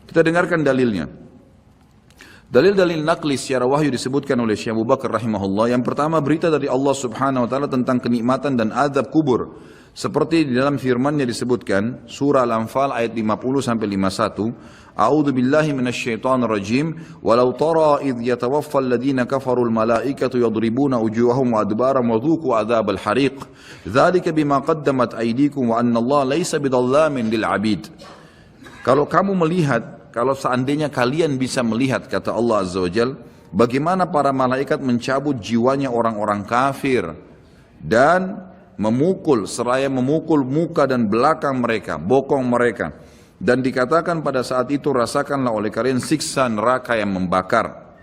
Kita dengarkan dalilnya. Dalil-dalil naqli secara wahyu disebutkan oleh Syekh Abu Bakar rahimahullah. Yang pertama, berita dari Allah subhanahu wa ta'ala tentang kenikmatan dan azab kubur. Seperti di dalam firman-Nya disebutkan, surah Al-Anfal ayat 50-51, A'udzu billahi minasyaitonir rajim, walau tara idh yatawaffal ladina kafarul malaikatu yadribuna wujuhahum wa adbarahum wa dhuqu adzabal hariq. Dzalika bima qaddamat aydikum wa anna Allah laisa bidhallamin lil 'abid. Kalau kamu melihat, kalau seandainya kalian bisa melihat, kata Allah Azza wa Jal, bagaimana para malaikat mencabut jiwanya orang-orang kafir dan memukul, seraya memukul muka dan belakang mereka, bokong mereka. Dan dikatakan pada saat itu, rasakanlah oleh kalian siksa neraka yang membakar.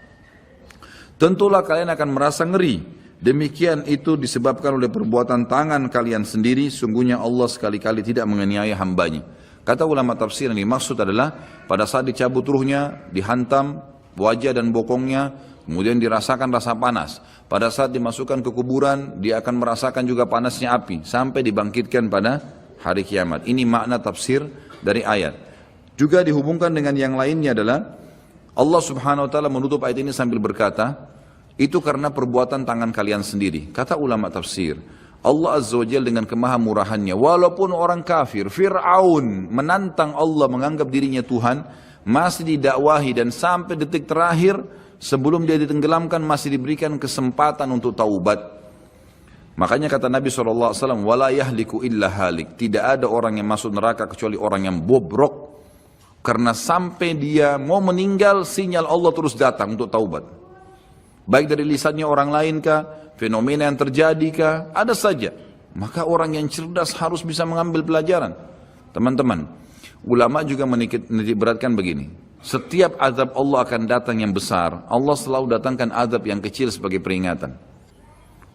Tentulah kalian akan merasa ngeri. Demikian itu disebabkan oleh perbuatan tangan kalian sendiri. Sungguhnya Allah sekali-kali tidak menganiaya hambanya. Kata ulama tafsir yang dimaksud adalah pada saat dicabut ruhnya, dihantam wajah dan bokongnya, kemudian dirasakan rasa panas. Pada saat dimasukkan ke kuburan, dia akan merasakan juga panasnya api, sampai dibangkitkan pada hari kiamat. Ini makna tafsir dari ayat. Juga dihubungkan dengan yang lainnya adalah, Allah subhanahu wa ta'ala menutup ayat ini sambil berkata, itu karena perbuatan tangan kalian sendiri. Kata ulama tafsir, Allah Azza wa Jalla dengan kemahamurahannya, walaupun orang kafir, Fir'aun menantang Allah menganggap dirinya Tuhan, masih didakwahi dan sampai detik terakhir sebelum dia ditenggelamkan masih diberikan kesempatan untuk taubat. Makanya kata Nabi SAW, wala yahliku illa halik, tidak ada orang yang masuk neraka kecuali orang yang bobrok, karena sampai dia mau meninggal sinyal Allah terus datang untuk taubat. Baik dari lisannya orang lain kah, fenomena yang terjadi kah, ada saja. Maka orang yang cerdas harus bisa mengambil pelajaran. Teman-teman, ulama juga menitikberatkan begini. Setiap azab Allah akan datang yang besar, Allah selalu datangkan azab yang kecil sebagai peringatan.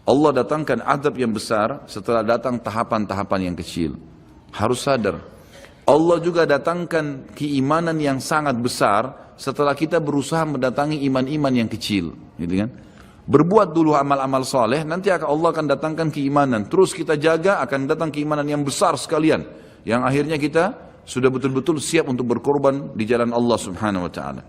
Allah datangkan azab yang besar setelah datang tahapan-tahapan yang kecil. Harus sadar. Allah juga datangkan keimanan yang sangat besar setelah kita berusaha mendatangi iman-iman yang kecil, gitu kan? Berbuat dulu amal-amal soleh, nanti Allah akan datangkan keimanan. Terus kita jaga, akan datang keimanan yang besar sekalian, yang akhirnya kita sudah betul-betul siap untuk berkorban di jalan Allah subhanahu wa ta'ala.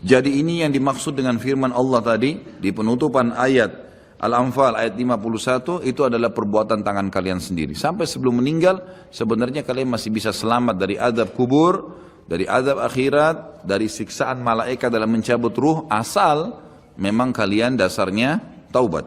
Jadi ini yang dimaksud dengan firman Allah tadi di penutupan ayat Al-Anfal ayat 51, itu adalah perbuatan tangan kalian sendiri. Sampai sebelum meninggal, sebenarnya kalian masih bisa selamat dari azab kubur, dari azab akhirat, dari siksaan malaikat dalam mencabut ruh, asal memang kalian dasarnya taubat.